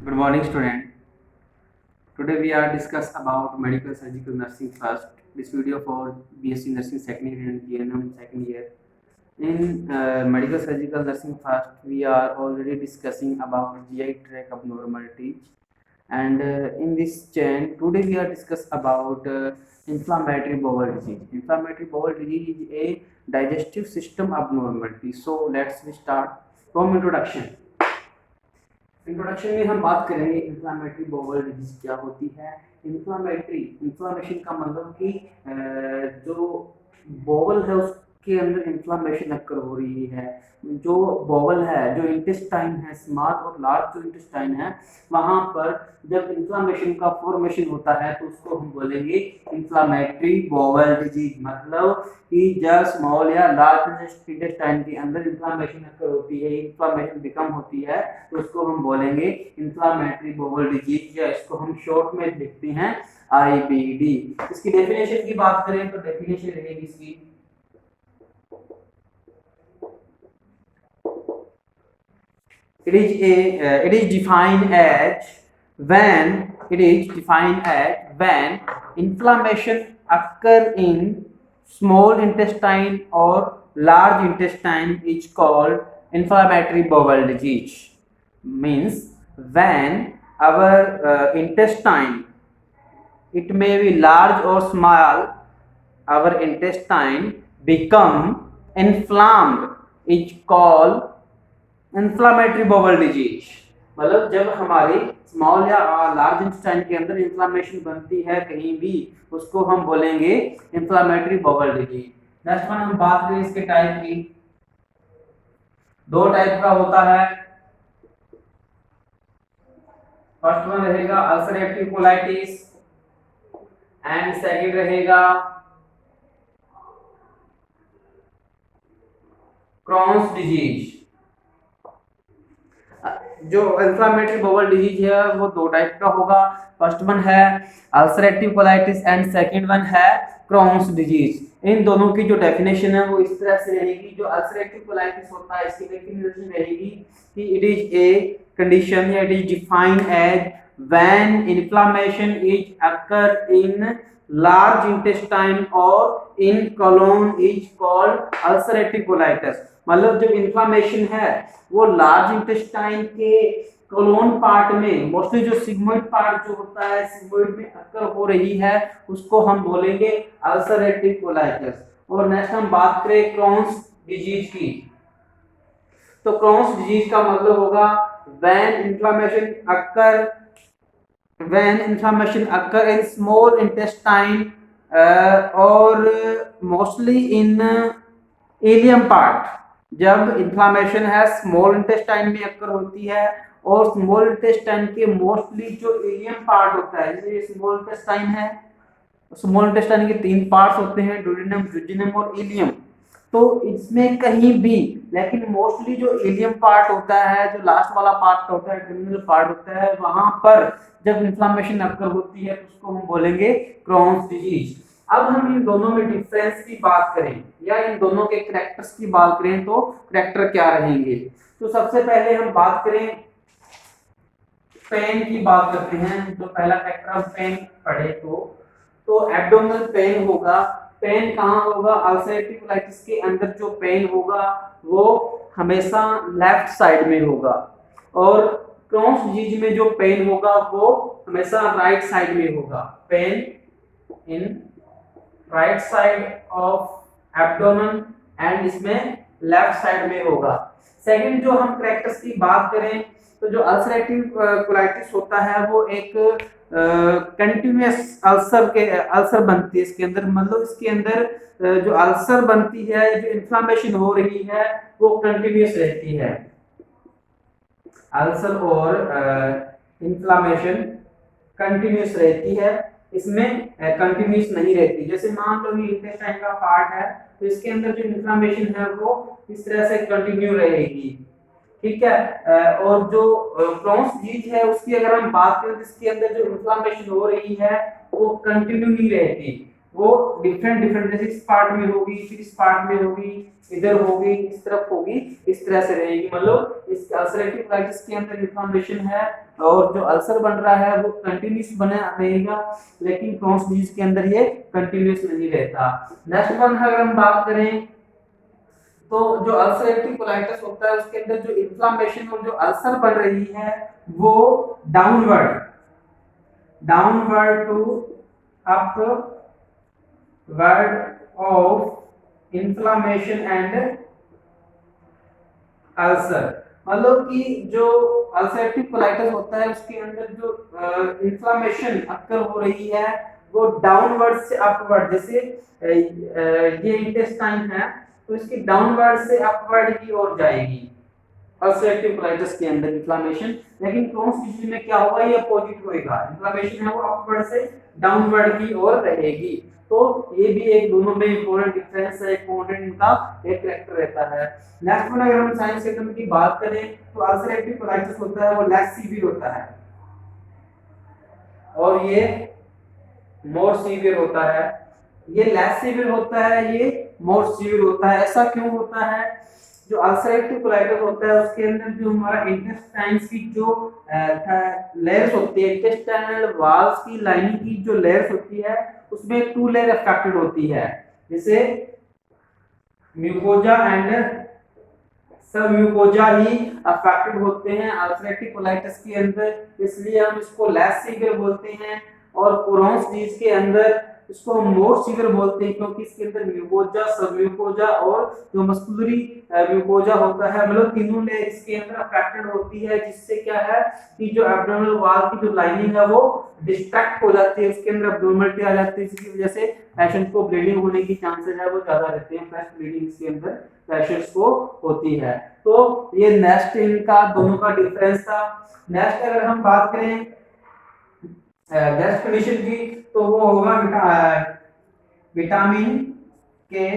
Good morning, student. Today we are discuss about medical surgical nursing first. This video for BSc nursing second year and GNM second year. In medical surgical nursing first, we are already discussing about GI tract abnormalities, and in this chain today we are discuss about inflammatory bowel disease. Inflammatory bowel disease is a digestive system abnormality. So let's start from introduction. Introduction में हम बात करेंगे inflammatory bowel disease क्या होती है। Inflammation का मतलब कि जो बाउल है उसके अंदर इन्फ्लामेशन अक्कर हो रही है। जो बाउल है, जो इंटेस्टाइन है, स्मॉल और लार्ज जो इंटेस्टाइन है, वहां पर जब इन्फ्लामेशन का फॉर्मेशन होता है तो उसको हम बोलेंगे इन्फ्लामेटरी बाउल डिजीज। मतलब कि जब स्मॉल या लार्ज इंटेस्टाइन के अंदर इन्फ्लामेशन अक्कर होती है, इन्फ्लामेशन बिकम होती है, तो उसको हम बोलेंगे इन्फ्लामेटरी बाउल डिजीज, या इसको हम शॉर्ट में लिखते हैं IBD। इसकी डेफिनेशन की बात करें तो डेफिनेशन रहेगी इसकी it is defined as when inflammation occur in small intestine or large intestine is called inflammatory bowel disease. Means when our intestine, it may be large or small, our intestine become inflamed is called inflammatory bowel disease. मतलब जब हमारे small या large intestine के अंदर inflammation बनती है कहीं भी, उसको हम बोलेंगे inflammatory bowel disease. Next one हम बात करें इसके टाइप की। दो टाइप का होता है। फर्स्ट वन रहेगा अल्सरेटिव कोलाइटिस एंड सेकंड रहेगा क्रॉन्स डिजीज। जो इन्फ्लामेटरी बाउल डिजीज है वो दो टाइप का होगा। फर्स्ट वन है ulcerative colitis and second one है क्रॉन्स डिजीज। इन दोनों की जो डेफिनेशन है वो इस तरह से रहेगी। जो अल्सरेटिव कोलाइटिस होता है, इसकी डेफिनेशन रहेगी कि इट इज ए कंडीशन या it is defined as when inflammation is occur in large intestine और in colon is called ulcerative colitis. मतलब जब इन्फ्लेमेशन है वो लार्ज इंटेस्टाइन के कोलोन पार्ट में, मोस्टली जो सिग्मोइड पार्ट जो होता है, सिग्मोइड में अक्कर हो रही है, उसको हम बोलेंगे अल्सरेटिव कोलाइटिस। और नेक्स्ट हम बात करें क्रॉन्स डिजीज की, तो क्रॉन्स डिजीज का मतलब होगा when inflammation occur in small intestine और मोस्टली इन इलियम पार्ट। जब इन्फ्लामेशन है स्मॉल इंटेस्टाइन में अक्कर होती है और स्मॉल इंटेस्टाइन के मोस्टली जो इलियम पार्ट होता है, जैसे ये स्मॉल इंटेस्टाइन है, स्मॉल इंटेस्टाइन के तीन पार्ट्स होते हैं, डुओडेनम, जेजुनम और इलियम। तो इसमें कहीं भी, लेकिन मोस्टली जो इलियम पार्ट होता है, जो लास्ट वाला पार्ट होता है, टर्मिनल पार्ट होता है, वहां पर जब इन्फ्लामेशन अक्कर होती है तो उसको हम बोलेंगे क्रॉन्स डिजीज। अब हम इन दोनों में डिफरेंस की बात करें या इन दोनों के कैरेक्टर्स की बात करें तो कैरेक्टर क्या रहेंगे। तो सबसे पहले हम बात करें पेन की बात करते हैं। जो पहला कैरेक्टर हम पेन पढ़े तो एब्डोमिनल पेन होगा। पेन कहाँ होगा? अल्सरेटिव कोलाइटिस के अंदर जो पेन होगा वो हमेशा लेफ्ट साइड में होगा, और क्रॉन्स डिजीज में जो पेन होगा वो हमेशा राइट साइड में होगा। Pain in right side of abdomen and इसमें लेफ्ट साइड में होगा। सेकंड जो हम कैरेक्टर्स की बात करें तो जो अल्सरेटिव कोलाइटिस होता है वो एक कंटिन्यूअस अल्सर बनती है इसके अंदर। मतलब इसके अंदर जो अल्सर बनती है, जो इन्फ्लेमेशन हो रही है वो कंटिन्यूअस रहती है। अल्सर और इन्फ्लेमेशन कंटिन्यूअस रहती है, इसमें कंटिन्यूअस नहीं रहती। जैसे मान लो ये इंटेस्टाइन का पार्ट है तो इसके अंदर जो इन्फ्लेमेशन है वो इस तरह से कंटिन्यू रहेगी, ठीक है। और जो क्रॉन्स डिजीज है उसकी अगर हम बात करें तो इसके अंदर जो इन्फ्लेमेशन हो रही है वो कंटिन्यू नहीं रहती, वो डिफरेंट जैसे इस पार्ट में होगी, फिर इस पार्ट में होगी, इधर होगी, इस तरफ होगी, इस तरह से रहेगी। मतलब इस अल्सरेटिव कोलाइटिस के अंदर इन्फ्लेमेशन है और जो अल्सर बन रहा है वो कंटिन्यूस बना रहेगा, लेकिन क्रॉन्स डिजीज के अंदर ये कंटिन्यूस नहीं रहता। नेक्स्ट वन अगर हम बात करें तो जो अल्सरेटिव कोलाइटिस होता है उसके अंदर जो इन्फ्लेमेशन और जो अल्सर बन रही है वो downward to upward of inflammation and ulcer. मतलब कि जो अल्सरेटिव कोलाइटिस होता है उसके अंदर जो इन्फ्लेमेशन अक्कर हो रही है वो डाउनवर्ड से अपवर्ड, जैसे ये इंटेस्टाइन है तो इसकी डाउनवर्ड से अपवर्ड की ओर जाएगी अल्सरेटिव कोलाइटिस के अंदर इन्फ्लेमेशन। लेकिन क्रॉन्स डिजीज में क्या होगा, ये अपोजिट होएगा, इन्फ्लेमेशन है वो अपवर्ड से डाउनवर्ड की ओर रहेगी। तो ये भी एक दोनों में इंपॉर्टेंट डिफरेंस है, इंपॉर्टेंट इनका एक कैरेक्टर रहता है। नेक्स्ट वन अगर हम साइंस सेक्टर की बात करें तो अल्सरेटिव कोलाइटिस होता है वो लेस सीवियर होता है और ये मोर सीवियर होता है। ये लेस सीवियर होता है, ये मोर सीवियर होता है। ऐसा क्यों होता है? जो अल्सरेटिव कोलाइटिस होता है उसके अंदर जो हमारा इंटेस्टाइन्स की जो लेयर्स होती है, इंटेस्टाइनल वॉल्स की लाइनिंग की जो लेयर्स होती है उसमें 2 लेयर अफेक्टेड होती है, जैसे म्यूकोजा एंड सब म्यूकोजा ही अफेक्टेड होते हैं अल्सरेटिव कोलाइटिस के अंदर, इसलिए हम इसको लेस सीवियर बोलते हैं। और क्रॉन्स डिजीज के अंदर इसको हम मोर सीवियर बोलते हैं क्योंकि इसके अंदर म्यूकोजा, सब म्यूकोजा और जो मस्कुलरी म्यूकोजा होता है, मतलब तीनों लेयर इसके अंदर अफेक्टेड होती है, जिससे क्या है कि जो एब्डोमिनल वॉल की जो लाइनिंग है वो डिस्ट्रैक्ट हो जाती है, उसके अंदर एब्डोमिनलिटी आ जाती है, जिसकी वजह से पेशेंट को ब्लीडिंग होने की चांसेस है वो ज्यादा रहते हैं। फ्लैश ब्लीडिंग इसके अंदर पेशेंट्स को होती है। तो ये नेक्स्ट इनका दोनों का डिफरेंस था। नेक्स्ट अगर हम बात करें गैस कंडीशन की तो वो होगा विटामिन के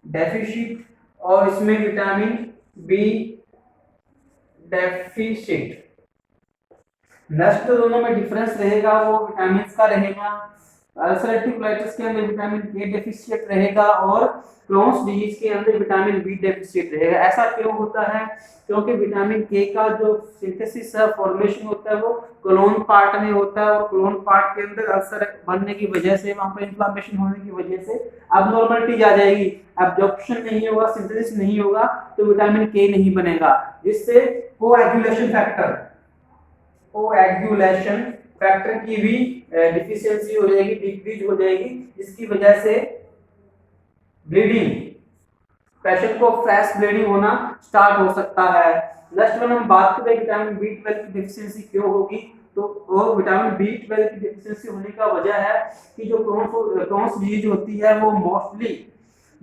डेफिशिट और इसमें विटामिन बी डेफिशिट। नेक्स्ट दोनों में डिफरेंस रहेगा वो विटामिन का रहेगा। अल्सरेटिव कोलाइटिस के अंदर विटामिन के डेफिशिएंट रहेगा और क्रॉन्स डिजीज के अंदर विटामिन बी डेफिशिएंट रहेगा। ऐसा क्यों होता है? क्योंकि विटामिन के का जो सिंथेसिस है, फॉर्मेशन होता है वो कोलोन पार्ट में होता है और कोलोन पार्ट के अंदर अल्सर बनने की वजह से, वहां पर इन्फ्लेमेशन होने की वजह से अबनॉर्मलिटी आ जाएगी, एब्जॉर्प्शन नहीं होगा, सिंथेसिस नहीं होगा, तो विटामिन के नहीं बनेगा, जिससे कोएगुलेशन फैक्टर की भी डिफिशियंसी हो जाएगी, डिक्रीज हो जाएगी, जिसकी वजह से ब्लीडिंग, पेशेंट को फ्लैश ब्लीडिंग होना स्टार्ट हो सकता है। नेक्स्ट वन हम बात करें विटामिन B12 की डिफिशियंसी क्यों होगी, तो वो विटामिन B12 की डिफिशियंसी होने का वजह है कि जो क्रॉन्स डिजीज होती है वो मोस्टली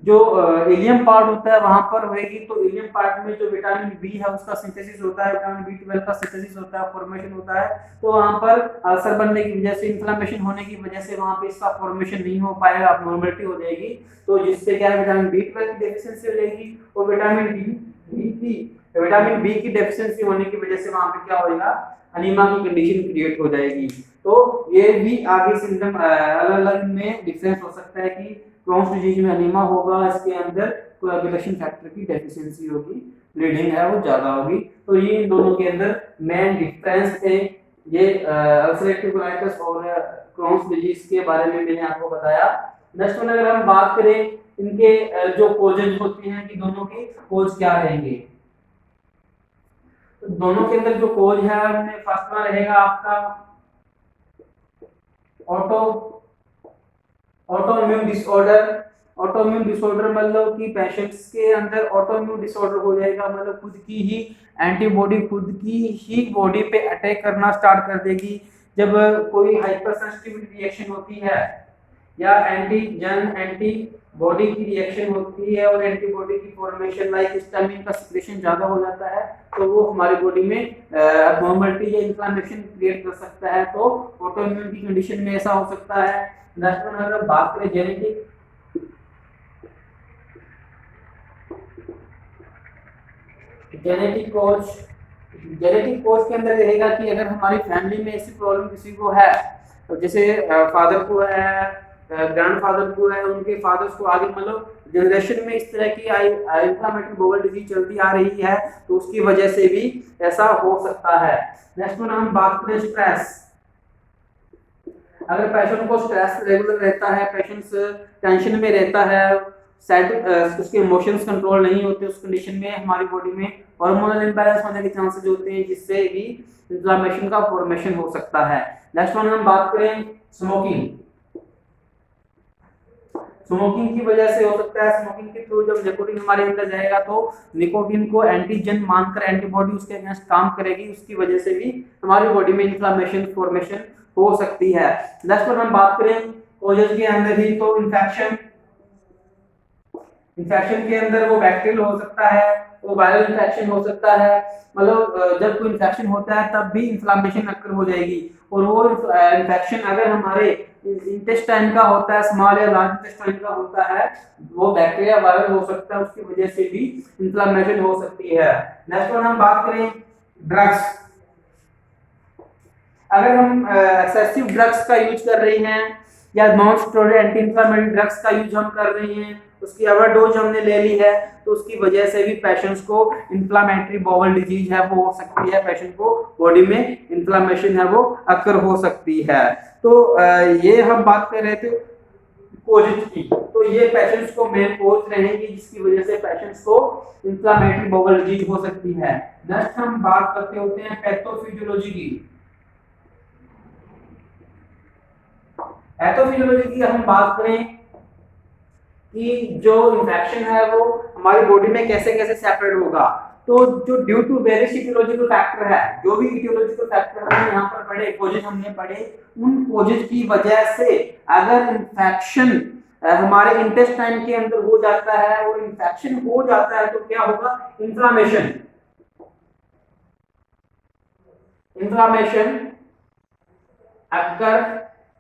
जो इलियम पार्ट होता है वहां पर होएगी। तो इलियम पार्ट में जो विटामिन बी है उसका सिंथेसिस होता है, विटामिन B12 का सिंथेसिस होता है, फॉर्मेशन होता है। तो वहां पर अल्सर बनने की वजह से, इन्फ्लेमेशन होने की वजह से वहां पे इसका फॉर्मेशन नहीं हो पाएगा, अबनॉर्मलिटी हो जाएगी। तो जिससे क्या है विटामिन B12 की डेफिशिएंसी हो जाएगी और विटामिन बी की डेफिशिएंसी होने की वजह से वहां पे क्या होगा, अनीमिया की कंडीशन क्रिएट हो जाएगी। तो ये भी आगे सिम्टम अलग-अलग में डिफरेंस हो सकता है कि क्रॉन्स डिजीज में अनीमिया होगा, इसके अंदर कोएगुलेशन फैक्टर की डेफिशिएंसी होगी, ब्लीडिंग है वो ज्यादा होगी। तो ये इन दोनों के अंदर मेन डिफरेंस थे। ये अल्सरेटिव कोलाइटिस और क्रॉन्स डिजीज के बारे में मैंने आपको बताया। नेक्स्ट वन अगर हम बात करें इनके जो कोजेज होते हैं कि दोनों के कोज क्या रहेंगे, तो दोनों के अंदर जो कोज है उनमें फर्स्ट वन रहेगा आपका ऑटोइम्यून डिसऑर्डर मतलब कि पेशेंट्स के अंदर ऑटोइम्यून डिसऑर्डर हो जाएगा, मतलब खुद की ही एंटीबॉडी खुद की ही बॉडी पे अटैक करना स्टार्ट कर देगी। जब कोई हाइपर सेंसिटिविटी रिएक्शन होती है या एंटीबॉडी की रिएक्शन होती है और एंटीबॉडी की फॉर्मेशन लाइक हिस्टामिन का सिक्रेशन ज्यादा हो जाता है, तो वो हमारी बॉडी में अबनॉर्मलिटी या इन्फ्लेमेशन क्रिएट कर सकता है। तो ऑटोइम्यून की कंडीशन में ऐसा हो सकता है। नेक्स्ट वन अगर बात करें जेनेटिक कोज के अंदर रहेगा कि अगर हमारी फैमिली में ऐसी प्रॉब्लम किसी को है, तो जैसे फादर को है ग्रैंडफादर को है, उनके फादर्स को आगे मतलब जनरेशन में इस तरह की इंफ्लेमेटरी बाउल डिजीज चलती आ रही है, तो उसकी वजह से भी ऐसा हो सकता है। नेक्स्ट वन हम बात करें स्ट्रेस। अगर पेशेंट को स्ट्रेस रेगुलर रहता है, पेशेंट टेंशन में रहता है, उसके इमोशंस कंट्रोल नहीं होते, उस कंडीशन में हमारी बॉडी में हार्मोनल इम्बैलेंस होने के चांसेस होते हैं, जिससे भी इन्फ्लेमेशन का फॉर्मेशन हो सकता है। नेक्स्ट वन हम बात करें स्मोकिंग। स्मोकिंग की वजह से हो सकता है, स्मोकिंग के थ्रू जब निकोटीन हमारे अंदर जाएगा तो निकोटीन को एंटीजन मानकर एंटीबॉडी उसके अगेंस्ट काम करेगी, उसकी वजह से भी हमारी बॉडी में इन्फ्लेमेशन फॉर्मेशन हो सकती है। नेक्स्ट वन हम बात करें कॉजेस के अंदर ही, तो इन्फेक्शन के अंदर वो बैक्टीरियल हो सकता है, वो वायरल इन्फेक्शन हो सकता है, मतलब जब कोई इन्फेक्शन होता है तब भी इन्फ्लेमेशन अक्कर हो जाएगी। और वो इन्फेक्शन अगर हमारे इंटेस्टाइन का होता है, स्मॉल या लार्ज इंटेस्टाइन का होता है, वो बैक्टीरिया वायरल हो सकता है, उसकी वजह से भी इन्फ्लेमेशन हो सकती है। नेक्स्ट वन हम बात करें ड्रग्स। अगर हम एक्सेसिव ड्रग्स का यूज कर रहे हैं या non steroid anti inflammatory drugs का यूज हम कर रहे हैं, उसकी ओवरडोज हमने ले ली है, तो उसकी वजह से भी पेशेंट्स को इन्फ्लेमेटरी बाउल डिजीज है वो हो सकती है, पेशेंट को बॉडी में इन्फ्लेमेशन है वो अक्कर हो सकती है। तो ये हम बात कर रहे थे कोजेज की, तो ये पेशेंट्स को मेन कोज रहेंगी जिसकी वजह से पेशेंट्स को इन्फ्लेमेटरी बाउल डिजीज हो सकती है। नेक्स्ट हम बात करते होते हैं पैथोफिजियोलॉजी की। पैथोफिजियोलॉजी की हम बात करें कि जो इन्फेक्शन है वो हमारी बॉडी में कैसे कैसे सेपरेट होगा, तो जो due to various etiological factor है, जो भी इटियोलॉजिकल फैक्टर हमने यहाँ पर पढ़े, कोजेज हमने पढ़े, उन कोजेज की वजह से अगर इन्फेक्शन हमारे इंटेस्टाइन के अंदर हो जाता है और इन्फेक्शन हो जाता है तो क्या होगा, इन्फ्लेमेशन अकर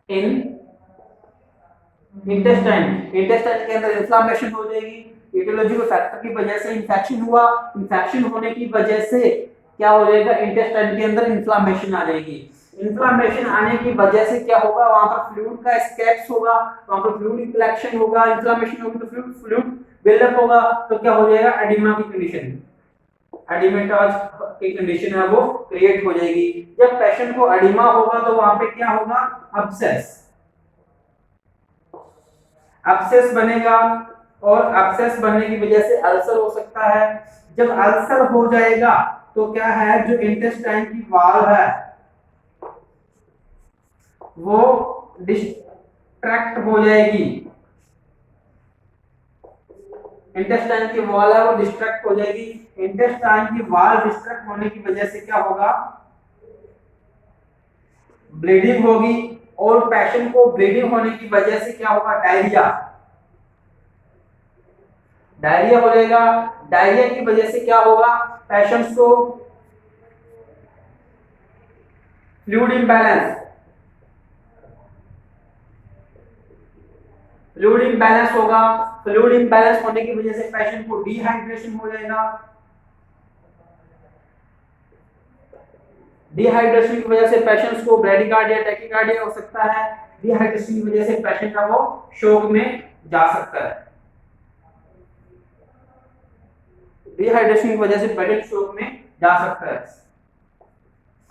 इन इंटेस्टाइन के अंदर इन्फ्लेमेशन हो जाएगी, इटियोलॉजिकल फैक्टर की वजह से इन्फेक्शन हुआ, इन्फेक्शन होने की वजह से क्या हो जाएगा, इंटेस्टाइन के अंदर इन्फ्लेमेशन आ जाएगी। इन्फ्लेमेशन आने की वजह से क्या होगा, वहां पर फ्लूइड का एस्केप्स होगा, वहां पर फ्लूइड कलेक्शन होगा, इन्फ्लेमेशन होगी तो फ्लूइड बिल्डअप होगा, तो क्या हो जाएगा, एडिमा की कंडीशन, एडिमेटोज की कंडीशन है वो क्रिएट हो जाएगी। जब पेशेंट को एडिमा होगा तो वहां पे क्या होगा, अब्सेस बनेगा, और अब्सेस बनने की वजह से अल्सर हो सकता है। जब अल्सर हो जाएगा तो क्या है, जो इंटेस्टाइन की वॉल है वो डिस्ट्रैक्ट हो जाएगी, इंटेस्टाइन की वॉल है वो डिस्ट्रैक्ट हो जाएगी। इंटेस्टाइन की वॉल डिस्ट्रैक्ट होने की वजह से क्या होगा, ब्लीडिंग होगी, और पेशेंट को ब्लीडिंग होने की वजह से क्या होगा, डायरिया हो जाएगा। डायरिया की वजह से क्या होगा, पेशेंट्स को फ्लूइड इम्बैलेंस होगा। फ्लूइड इम्बैलेंस होने की वजह से पेशेंट को डिहाइड्रेशन हो जाएगा। डिहाइड्रेशन की वजह से पेशेंट्स को ब्रैडीकार्डिया, टैकीकार्डिया हो सकता है। डिहाइड्रेशन की वजह से पेशेंट का वो शोक में जा सकता है। डिहाइड्रेशन की वजह से पेशेंट शोक में जा सकता है।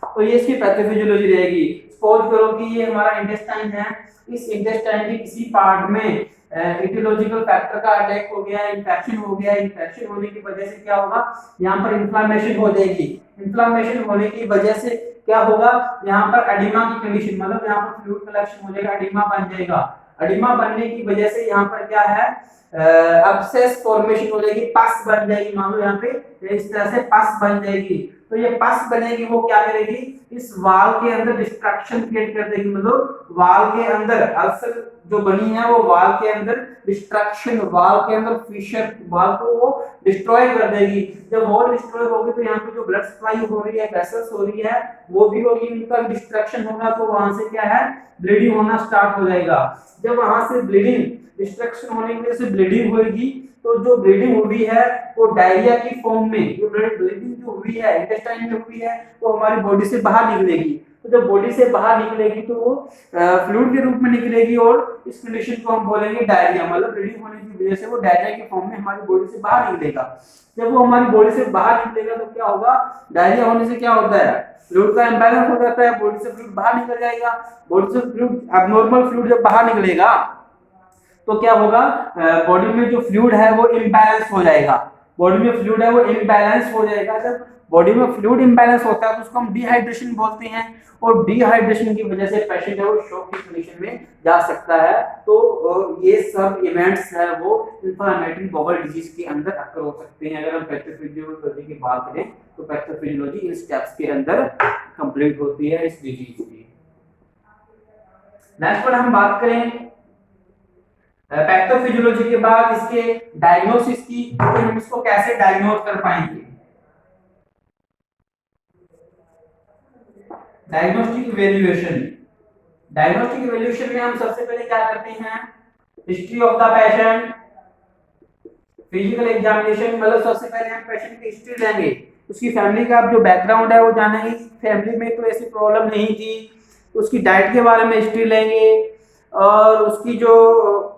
तो ये इसकी पैथोफिजियोलॉजी रहेगी। सपोज करो कि ये हमारा इंटेस्टाइन है, इस इंटेस्टाइन के किसी पार्ट में इटियोलॉजिकल फैक्टर का अटैक हो गया, इन्फेक्शन हो गया। इन्फेक्शन होने की वजह से क्या होगा, यहाँ पर इन्फ्लेमेशन हो जाएगी। इन्फ्लेमेशन होने की वजह से क्या होगा, यहाँ पर एडिमा की कंडीशन, मतलब यहाँ पर फ्लूइड कलेक्शन हो जाएगा, एडिमा बन जाएगा। एडिमा बनने की वजह से यहाँ पर क्या है, अब्सेस फॉर्मेशन हो जाएगी, पस बन जाएगी। मान लो यहाँ पे इस तरह से पस बन जाएगी, तो ये पस बनेगी, वो क्या करेगी, इस वाल के अंदर डिस्ट्रक्शन क्रिएट कर देगी। मतलब वाल के अंदर अल्सर जो बनी है वो वाल के अंदर डिस्ट्रक्शन, वाल के अंदर फिशर, वाल को वो डिस्ट्रॉय कर देगी। जब वॉल डिस्ट्रॉय होगी तो यहाँ पे जो ब्लड सप्लाई हो रही है, वेसल्स हो रही है, वो भी होगी, इनका डिस्ट्रक्शन होगा, तो वहां से क्या है, ब्लीडिंग होना स्टार्ट हो जाएगा। जब वहां से ब्लीडिंग, डिस्ट्रक्शन होने की वजह से ब्लीडिंग होगी, तो जो ब्लीडिंग हुई है वो डायरिया की फॉर्म में, जो ब्लीडिंग जो हुई है इंटेस्टाइन में हुई है, वो हमारी बॉडी से बाहर निकलेगी। तो जब बॉडी से बाहर निकलेगी तो वो फ्लूइड के रूप में निकलेगी और इस कंडीशन को हम बोलेंगे डायरिया। मतलब ब्लीडिंग होने की वजह से वो डायरिया के फॉर्म में हमारी बॉडी से बाहर निकलेगा। जब वो हमारी बॉडी से बाहर निकलेगा तो क्या होगा, डायरिया होने से क्या होता है, फ्लूइड का इंबैलेंस हो जाता है, बॉडी से फ्लूइड बाहर निकल जाएगा। बॉडी से फ्लूइड, एब्नॉर्मल फ्लूइड जब बाहर निकलेगा तो क्या होगा, बॉडी में जो फ्लूइड है वो इम्बैलेंस हो जाएगा। बॉडी में फ्लूइड है वो इम्बैलेंस हो जाएगा। जब बॉडी में फ्लूइड इम्बैलेंस होता है तो उसको हम डिहाइड्रेशन बोलते हैं, और डिहाइड्रेशन की वजह से पेशेंट है वो शॉक की कंडीशन में जा सकता है। तो ये सब इवेंट्स है वो इंफ्लेमेटरी बाउल डिजीज के अंदर अक्कर हो सकते हैं। अगर हम पैथोफिजियोलॉजी की बात करें तो पैथोफिजियोलॉजी इन स्टेप्स के अंदर कंप्लीट होती है इस डिजीज की। नेक्स्ट पर हम बात करें पैथोफिजियोलॉजी के बाद इसके डायग्नोसिस की, तो हम इसको कैसे डायग्नोज कर पाएंगे। डायग्नोस्टिक इवैल्यूएशन, डायग्नोस्टिक इवैल्यूएशन में हम सबसे पहले क्या करते हैं, history of the patient, physical examination. मतलब सबसे पहले हम पेशेंट की हिस्ट्री लेंगे, उसकी फैमिली का जो बैकग्राउंड है वो जानेंगे, फैमिली में तो ऐसी प्रॉब्लम नहीं थी। उसकी डाइट के बारे में हिस्ट्री लेंगे, और उसकी जो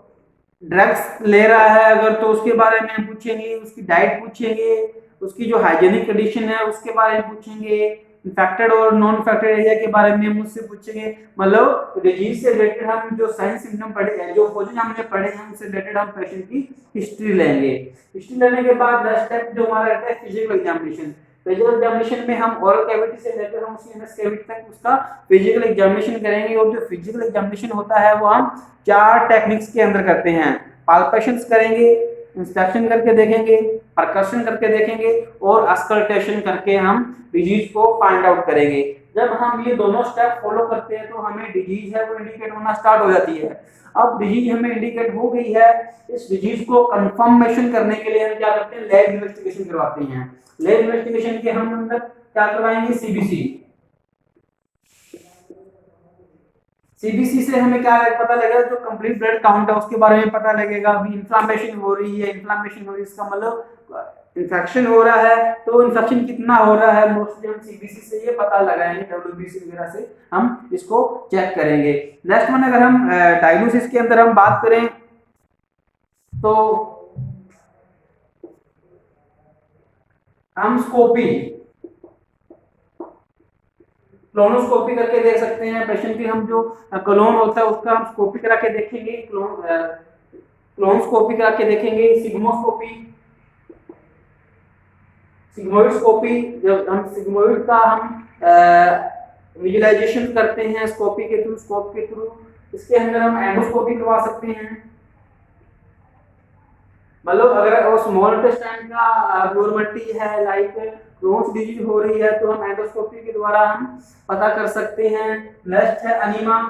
ड्रग्स ले रहा है अगर तो उसके बारे में पूछेंगे, उसकी डाइट पूछेंगे, उसकी जो हाइजीनिक कंडीशन है उसके बारे में पूछेंगे, इन्फेक्टेड और नॉन इन्फेक्टेड एरिया के बारे में मुझसे पूछेंगे। मतलब डिजीज से रिलेटेड हम जो साइन सिम्टम पढ़े हैं, जो पोजीशन हमने पढ़े हैं, उनसे रिलेटेड हम पेशेंट की हिस्ट्री लेंगे। हिस्ट्री लेने के बाद नेक्स्ट स्टेप जो हमारा रहता है फिजिकल एग्जामिनेशन। फिजिकल एग्जामिनेशन में हम ओरल कैविटी से लेकर हम उसकी एनएस कैविटी तक उसका फिजिकल एग्जामिनेशन करेंगे। और जो फिजिकल एग्जामिनेशन होता है वो हम 4 टेक्निक्स के अंदर करते हैं। पाल्पेशंस करेंगे, इंस्पेक्शन करके देखेंगे, परकशन करके देखेंगे, और अस्कल्टेशन करके हम डिजीज को फाइंड आउट करेंगे। जब हम ये दोनों स्टेप फॉलो करते हैं तो हमें डिजीज है वो इंडिकेट होना स्टार्ट हो जाती है। अब डिजीज हमें इंडिकेट हो गई है, इस डिजीज को कंफर्मेशन करने के लिए हम क्या करते हैं, लैब इन्वेस्टिगेशन करवाते हैं। लैब इन्वेस्टिगेशन के हम अंदर क्या करवाएंगे, सीबीसी। सीबीसी से हमें क्या पता लगेगा, जो कंप्लीट ब्लड काउंट है उसके बारे में पता लगेगा। अभी इन्फ्लेमेशन हो रही है, इन्फ्लेमेशन हो रही है इसका मतलब इन्फेक्शन हो रहा है, तो इन्फेक्शन कितना हो रहा है मोस्टली हम सीबीसी से ये पता लगाएंगे, डब्ल्यूबीसी वगैरह से हम इसको चेक करेंगे। नेक्स्ट वन, अगर हम डायग्नोसिस के अंदर हम बात करें तो हम स्कोपी, क्लोनोस्कोपी करके देख सकते हैं पेशेंट की। हम जो क्लोन होता है उसका हम स्कोपी करा के देखेंगे, क्लोनोस्कोपी करा के देखेंगे, सिग्मोस्कोपी, सिग्मोइडस्कोपी। जब हम सिग्मोइड का हम विजुअलाइजेशन करते हैं स्कोपी के थ्रू, स्कोप के थ्रू। इसके अंदर हम एंडोस्कोपी करवा सकते हैं। मतलब अगर वो स्मॉल इंटेस्टाइन का अब्नॉर्मलिटी है, लाइक क्रोन्स डिजीज हो रही है, तो हम एंडोस्कोपी के द्वारा हम पता कर सकते हैं। नेक्स्ट है अनीमा,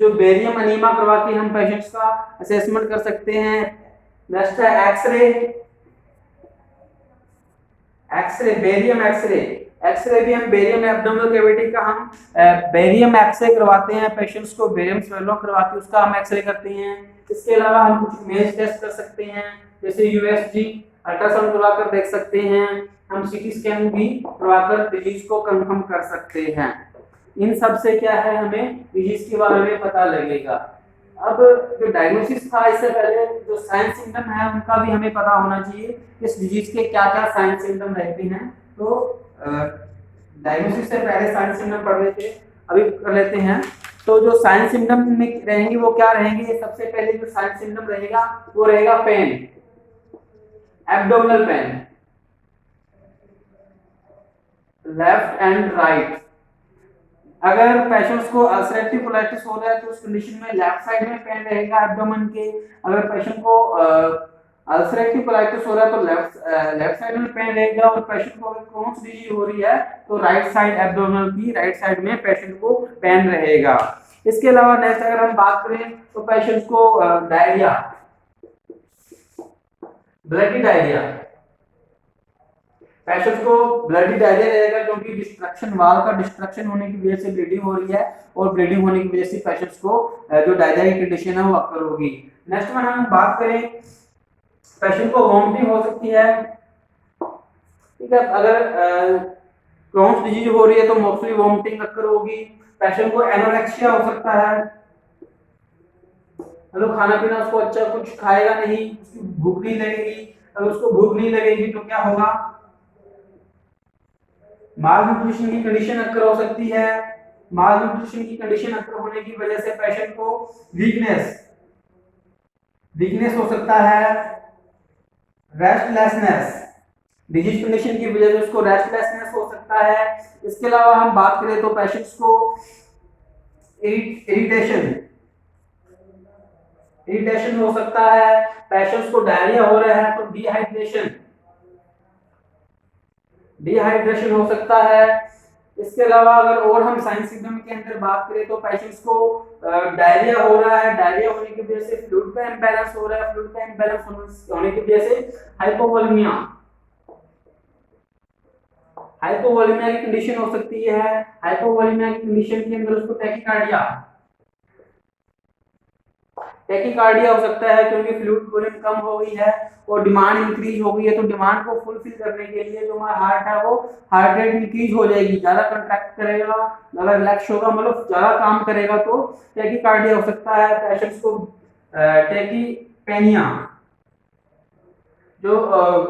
जो बेरियम अनीमा करवा के हम पेशेंट्स का असेसमेंट कर सकते हैं। नेक्स्ट है x-ray, x-ray barium x-ray, x-ray भी हम बेरियम एब्डोमिनल कैविटी का हम बेरियम एक्सरे करवाते हैं पेशेंट्स को, बेरियम स्वेलो करवा के उसका हम एक्सरे करते हैं। इसके अलावा हम कुछ इमेज टेस्ट कर सकते हैं, जैसे यूएसजी, अल्ट्रासाउंड करवाकर देख सकते हैं। हम सीटी स्कैन भी करवाकर डिजीज को कंफर्म कर सकते हैं। इन सब से क्या है, हमें डिजीज के बारे में पता लगेगा। अब जो डायग्नोसिस था, इससे पहले जो साइन सिम्टम है उनका भी हमें पता होना चाहिए, इस डिजीज के क्या क्या साइन सिम्टम रहते हैं। तो डायग्नोसिस से पहले साइन सिम्टम पढ़ रहे थे, अभी कर लेते हैं। तो जो साइन सिम्टम में रहेंगे वो क्या रहेंगे, सबसे पहले जो साइन सिम्टम रहेगा वो रहेगा pain, abdominal pain, left and right. अगर पेशेंट्स को अल्सरेटिव कोलाइटिस हो रहा है तो उस कंडीशन में लेफ्ट साइड में पेन रहेगा एब्डोमेन के। अगर पेशेंट को अल्सरेटिव कोलाइटिस हो रहा है तो लेफ्ट साइड में पेन रहेगा, और पेशेंट को अगर क्रोन्स डिजीज हो रही है तो राइट साइड एब्डोमिनल की राइट साइड में पेशेंट को पेन रहेगा। इसके अलावा नेक्स्ट अगर हम बात करें तो पेशेंट्स को डायरिया, ब्लडी डायरिया, पेशेंट को ब्लडी डायरिया रहेगा क्योंकि डिस्ट्रक्शन, वाल का डिस्ट्रक्शन होने की वजह से ब्लीडिंग हो रही है, और ब्लीडिंग होने की वजह से पेशेंट्स को जो डायरिया की कंडीशन है वो अक्कर होगी। नेक्स्ट में हम बात करें, पेशेंट को वॉमिटिंग हो सकती है, ठीक है। अगर क्रॉन्स डिजीज हो रही है तो मोस्टली वॉमिटिंग अक्कर होगी। पेशेंट को एनोरेक्सिया हो सकता है, मतलब खाना पीना उसको अच्छा कुछ खाएगा नहीं, उसकी भूख नहीं लगेगी। अगर उसको भूख नहीं लगेगी तो क्या होगा, माल न्यूट्रिशन की कंडीशन अक्कर हो सकती है। माल न्यूट्रिशन की कंडीशन अक्कर होने की वजह से पेशेंट को वीकनेस वीकनेस हो सकता है, रेस्टलेसनेस, डिजीज कंडीशन की वजह से उसको रेस्टलेसनेस हो सकता है। इसके अलावा हम बात करें तो पेशेंट्स को इरिटेशन इरिटेशन हो सकता है। पेशेंट्स को डायरिया हो रहा है तो डिहाइड्रेशन हो सकता है। इसके अलावा अगर और हम साइंस सिम्टम के अंदर बात करें तो पेशेंट्स को डायरिया हो रहा है, डायरिया होने की वजह से फ्लूइड का इंबैलेंस हो रहा है, फ्लूइड का इंबैलेंस होने की वजह से हाइपोवोलेमिया की कंडीशन हो सकती है। हाइपोवोलेमिया की कंडीशन के अंदर उसको टैकीकार्डिया हो सकता है, क्योंकि फ्लूइड वॉल्यूम कम हो गई है और डिमांड इंक्रीज हो गई है। तो डिमांड को फुलफिल करने के लिए जो हमारा हार्ट है वो हार्ट रेट इंक्रीज हो जाएगी, ज्यादा कंट्रैक्ट करेगा, ज्यादा रिलैक्स होगा, मतलब ज्यादा काम करेगा तो टैकीकार्डिया हो सकता है। पेशेंट्स को टैकीपेनिया, जो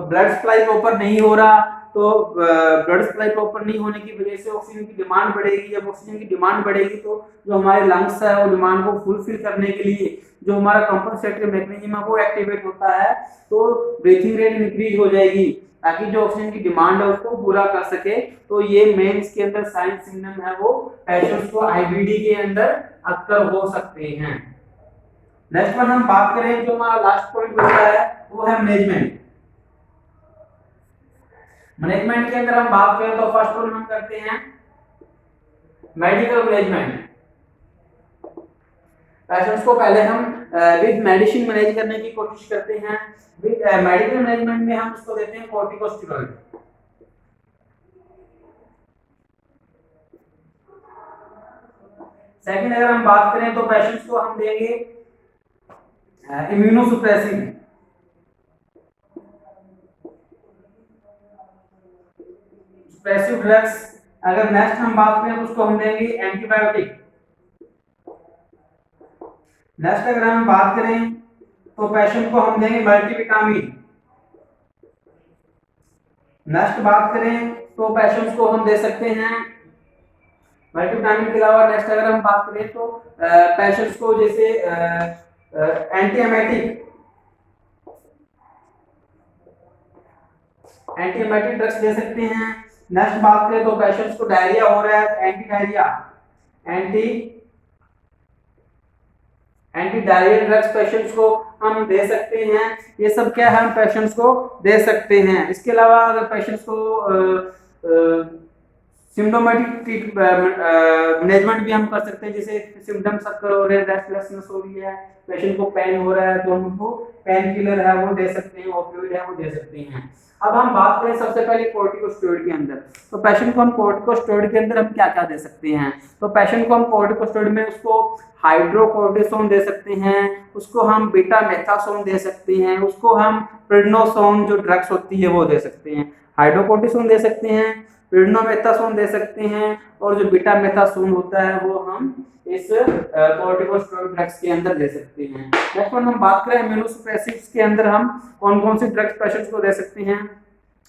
ब्लड सप्लाई प्रॉपर नहीं हो रहा, तो ब्लड सप्लाई प्रॉपर नहीं होने की वजह से ऑक्सीजन की डिमांड बढ़ेगी। जब ऑक्सीजन की डिमांड बढ़ेगी तो जो हमारे लंग्स है वो डिमांड को फुलफिल करने के लिए जो हमारा कंपनसेटरी मैकेनिज्म है वो एक्टिवेट होता है, तो ब्रीथिंग रेट इंक्रीज हो जाएगी ताकि जो ऑक्सीजन की डिमांड है उसको पूरा कर सके। तो ये मेन इसके अंदर साइन सिम्टम है वो पेशेंट्स को आईबीडी के अंदर अक्सर हो सकते हैं। नेक्स्ट वन हम बात करें, जो हमारा लास्ट पॉइंट बचा है वो है मैनेजमेंट। मैनेजमेंट के अंदर हम बात करें तो फर्स्ट वन हम करते हैं मेडिकल मैनेजमेंट। पेशेंट्स को पहले हम विद मेडिसिन मैनेज करने की कोशिश करते हैं। विद मेडिकल मैनेजमेंट में हम उसको देते हैं कॉर्टिकोस्टेरॉइड। सेकंड अगर हम बात करें तो पेशेंट्स को हम देंगे इम्यूनोसुप्रेसिव। सुप्रेसिव ड्रग्स। अगर नेक्स्ट हम बात करें तो उसको हम देंगे एंटीबायोटिक। नेक्स्ट अगर हम बात करें तो पेशेंट को हम देंगे मल्टीविटामिन। नेक्स्ट बात करें तो पेशेंट्स को हम दे सकते हैं मल्टीविटामिन के अलावा नेक्स्ट अगर हम बात करें तो पेशेंट्स को जैसे एंटीएमेटिक ड्रग्स दे सकते हैं। नेक्स्ट बात करें तो पेशेंट्स को डायरिया हो रहा है, एंटी डायरिया ड्रग्स पेशेंट्स को हम दे सकते हैं। ये सब क्या है, हम पेशेंट्स को दे सकते हैं। इसके अलावा अगर पेशेंट्स को सिम्प्टोमेटिक मैनेजमेंट भी हम कर सकते हैं, जैसे सिम्टम्स अक्कर हो रहे हैं, रेस्टलेसनेस हो रही है, पेशेंट को पेन हो रहा है तो हम उनको पेन किलर है वो दे सकते हैं, ओपियोइड है वो दे सकते हैं। अब हम बात करें सबसे पहले कॉर्टिकोस्टेरॉइड के अंदर, तो पेशेंट को हम कॉर्टिकोस्टेरॉइड के अंदर हम क्या क्या दे सकते हैं। तो पेशेंट को हम कॉर्टिकोस्टेरॉइड में उसको हाइड्रोकोर्टिसोन दे सकते हैं, उसको हम बीटा मेथासोन दे सकते हैं, उसको हम प्रेडनिसोन जो ड्रग्स होती है वो दे सकते हैं। हाइड्रोकोर्टिसोन दे सकते हैं, प्रेडनिसोन दे सकते हैं, और जो बीटा मेथासोन होता है वो हम इस कॉर्टिकोस्टेरॉइड ड्रग्स के अंदर दे सकते हैं। नेक्स्ट वन हम बात करें इम्यूनोसुप्रेसिव्स के अंदर हम कौन कौन सी ड्रग्स पेशेंट्स को दे सकते हैं।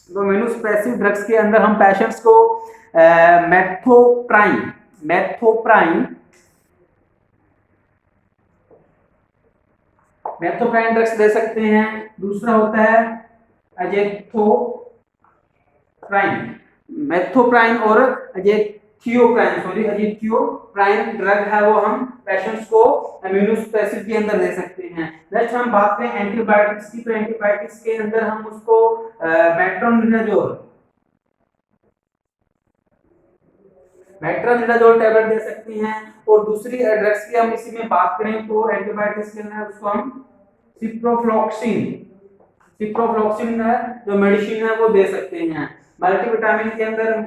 तो इम्यूनोसुप्रेसिव ड्रग्स के अंदर हम पेशेंट्स को मेथोप्राइन ड्रग्स दे सकते हैं। दूसरा होता है मेथोप्राइन और एजेथियोप्राइन ड्रग है वो हम पेशेंट्स को इम्यूनोसुप्रेसिव के अंदर दे सकते हैं। नेक्स्ट हम बात करें एंटीबायोटिक्स की, तो एंटीबायोटिक्स के अंदर हम उसको मेट्रोनिडाजोल टैबलेट दे सकते हैं। और दूसरी ड्रग्स की हम इसी में बात करें तो एंटीबायोटिक्स के अंदर उसको हम सिप्रोफ्लॉक्सिन है जो मेडिसिन है वो दे सकते हैं। मल्टीविटामिन के अंदर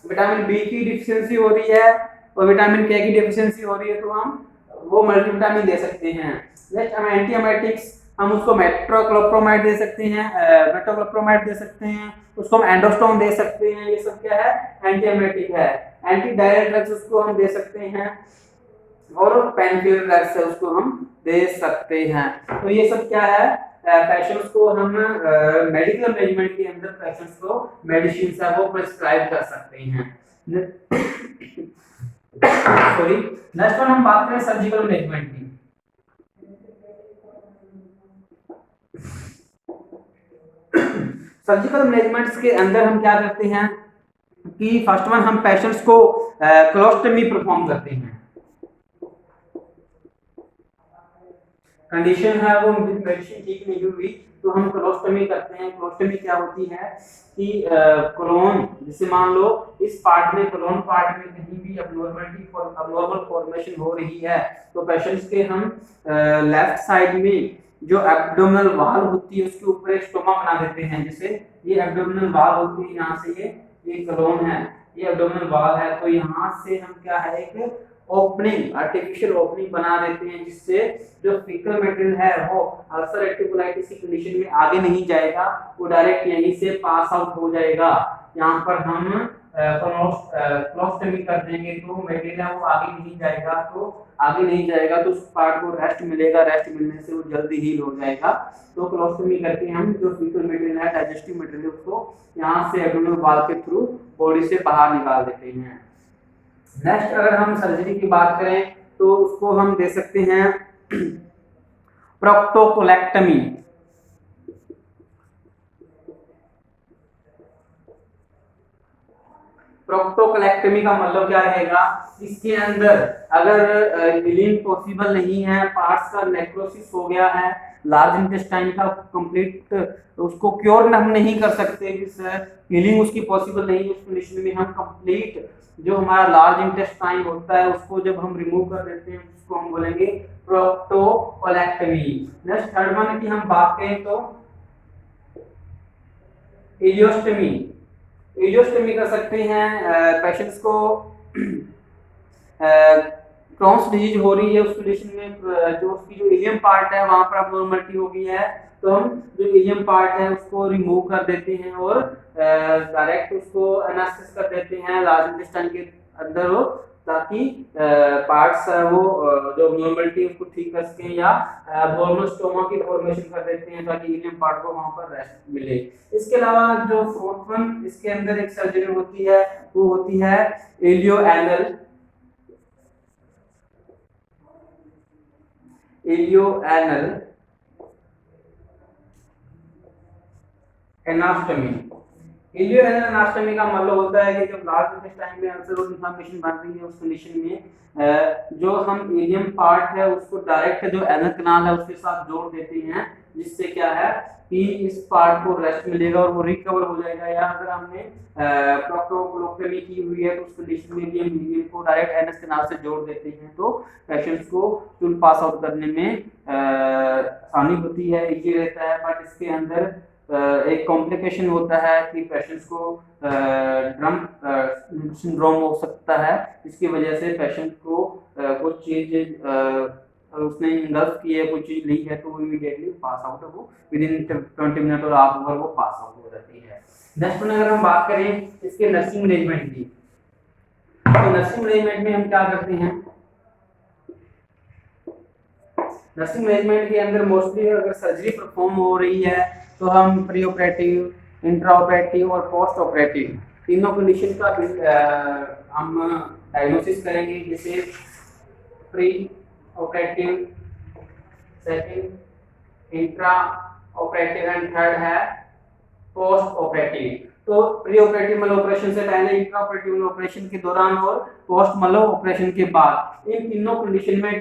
विटामिन बी की डिफिशियंसी हो रही है और विटामिन के की डिफिशियंसी हो रही है तो हम वो मल्टीविटामिन दे सकते हैं। नेक्स्ट हम एंटीएमेटिक्स हम उसको मेट्रोक्लोप्रोमाइड दे सकते हैं, मेट्रोक्लोप्रोमाइड दे सकते हैं, उसको हम एंडोस्टोन दे सकते हैं। ये सब क्या है, एंटीएमेटिक है। एंटी डायरियल ड्रग्स उसको हम दे सकते हैं, और पेनकिलर ड्रग्स है उसको हम दे सकते हैं। तो ये सब क्या है, पेशेंट्स को हम मेडिकल मैनेजमेंट के अंदर पेशेंट्स को मेडिसिन है वो प्रिस्क्राइब कर सकते हैं। सॉरी, नेक्स्ट वन हम बात करें सर्जिकल मैनेजमेंट की। सर्जिकल मैनेजमेंट्स के अंदर हम क्या करते हैं कि फर्स्ट वन हम पेशेंट्स को कोलोस्टमी परफॉर्म करते हैं। कंडीशन है वो मेडिसिन ठीक नहीं हुई तो हम कोलोस्टमी करते हैं। कोलोस्टमी क्या होती है कि कोलोन, जैसे मान लो इस पार्ट में, कोलोन पार्ट में कहीं भी अबनॉर्मल फॉर्मेशन हो रही है तो पेशेंट्स के हम लेफ्ट साइड में जो एब्डोमिनल वॉल होती है उसके ऊपर एक स्टोमा बना देते हैं। जैसे ये एब्डोमिनल वॉल होती है, यहाँ से ये कोलोन है, ये एब्डोमिनल वॉल है, तो यहाँ से हम क्या है एक ओपनिंग, आर्टिफिशियल ओपनिंग बना देते हैं, जिससे जो फीकल मटेरियल है वो अल्सरेटिव कोलाइटिस की कंडीशन में आगे नहीं जाएगा, वो डायरेक्ट यहीं से पास आउट हो जाएगा। यहाँ पर हम कोलोस्टमी कर देंगे तो मटेरियल वो आगे नहीं जाएगा, तो उस पार्ट को रेस्ट मिलेगा, रेस्ट मिलने से वो जल्दी हील हो जाएगा। तो कोलोस्टमी करके हम जो फीकल मटेरियल है, डाइजेस्टिव मटेरियल, उसको यहाँ से एब्डोमिनल वॉल के थ्रू बॉडी से बाहर निकाल देते हैं। नेक्स्ट अगर हम सर्जरी की बात करें तो उसको हम दे सकते हैं प्रोक्टोकोलेक्टमी। प्रोक्टोकोलेक्टमी का मतलब क्या रहेगा, इसके अंदर अगर हीलिंग पॉसिबल नहीं है, पार्ट्स का नेक्रोसिस हो गया है, लार्ज इंटेस्टाइन का कंप्लीट उसको क्योर हम नहीं कर सकते, हीलिंग उसकी पॉसिबल नहीं है, उस कंडीशन में हम कंप्लीट जो हमारा लार्ज इंटेस्टाइन होता है उसको जब हम रिमूव कर देते हैं उसको हम बोलेंगे प्रोक्टोकोलेक्टमी। नेक्स्ट थर्ड वन की हम बात करें तो इलियोस्टमी। इलियोस्टमी कर सकते हैं पेशेंट्स को क्रॉन्स डिजीज हो रही है, उस कंडीशन में जो उसकी जो इलियम पार्ट है वहां पर अबनॉर्मलिटी हो गई है, तो हम जो इलियम पार्ट है उसको रिमूव कर देते हैं और डायरेक्ट उसको एनास्थेसिस कर देते हैं लार्ज इंटेस्टाइन के अंदर हो, ताकि पार्ट्स वो जो अबनॉर्मलिटी उसको ठीक कर सकें, या अबनॉर्मल स्टोमा की फॉर्मेशन कर देते हैं ताकि इलियम पार्ट को वहां पर रेस्ट मिले। इसके अलावा जो फोर्थ वन इसके अंदर एक सर्जरी होती है वो होती है इलियो एनल एनास्टमी। इलियो एनल एनास्टमी का मतलब होता है कि जब लार्ज इंटेस्टाइन में अल्सर और इन्फ्लेमेशन बन रही है उस कंडीशन में जो हम इलियम पार्ट है उसको डायरेक्ट जो एनल कैनाल है उसके साथ जोड़ देते हैं, जिससे क्या है कि इस पार्ट को रेस्ट मिलेगा और वो रिकवर हो जाएगा। या अगर हमने प्रोक्टोकोलेक्टमी की हुई है तो उस कंडीशन में भी हम इलियम को डायरेक्ट एनस कैनाल से जोड़ देते हैं, तो पेशेंट्स को स्टूल पास आउट करने में आसानी होती है, इजी रहता है। बट इसके अंदर एक कॉम्प्लिकेशन होता है कि पेशेंट्स को ड्रम सिंड्रोम हो सकता है, इसकी वजह से पेशेंट को कुछ चीज उसने इंगल्फ की है, कुछ चीज ली है, तो इमीडिएटली पास आउट वो विद इन 20 मिनट और हाफ आवर वो पास आउट हो जाती है। नेक्स्ट अगर हम बात करें इसके नर्सिंग मैनेजमेंट की, तो नर्सिंग मैनेजमेंट में हम क्या करते हैं, नर्सिंग मैनेजमेंट के अंदर मोस्टली अगर सर्जरी परफॉर्म हो रही है तो हम प्री ऑपरेटिव, इंट्रा ऑपरेटिव और पोस्ट ऑपरेटिव तीनों कंडीशन का हम डायग्नोसिस करेंगे। जैसे pre operative, second intra operative and third है पोस्ट ऑपरेटिव। तो प्री ऑपरेटिव मतलब ऑपरेशन से पहले, इंट्रा ऑपरेटिव मतलब ऑपरेशन के दौरान, और पोस्ट मतलब ऑपरेशन के बाद। इन तीनों कंडीशन में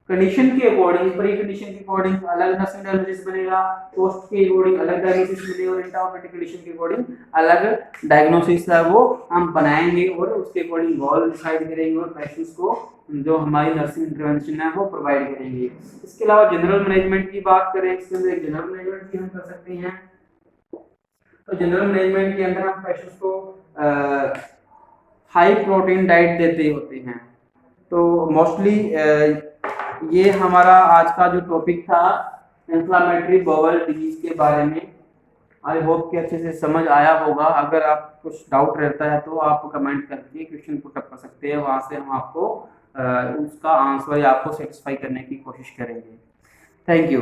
कंडीशन के अकॉर्डिंग, प्री कंडीशन के अकॉर्डिंग अलग नर्सिंग डायग्नोसिस बनेगा, पोस्ट के अकॉर्डिंग अलग डायग्नोसिस बनेगा, और इंट्रा ऑपरेटिव कंडीशन के अकॉर्डिंग अलग डायग्नोसिस है वो हम बनाएंगे और उसके अकॉर्डिंग गोल डिसाइड करेंगे और पेशेंट्स को जो हमारी नर्सिंग इंटरवेंशन है वो प्रोवाइड करेंगे। इसके अलावा जनरल मैनेजमेंट की बात करें, इसके अंदर एक जनरल मैनेजमेंट भी हम कर सकते हैं। तो जनरल मैनेजमेंट के अंदर हम पेशेंट्स को हाई प्रोटीन डाइट देते होते हैं। तो मोस्टली ये हमारा आज का जो टॉपिक था इन्फ्लामेटरी बाउल डिजीज के बारे में आई होप कि अच्छे से समझ आया होगा। अगर आप कुछ डाउट रहता है तो आप कमेंट करके क्वेश्चन पुट अप कर सकते हैं, वहाँ से हम आपको उसका आंसर या आपको सेटिस्फाई करने की कोशिश करेंगे। Thank you.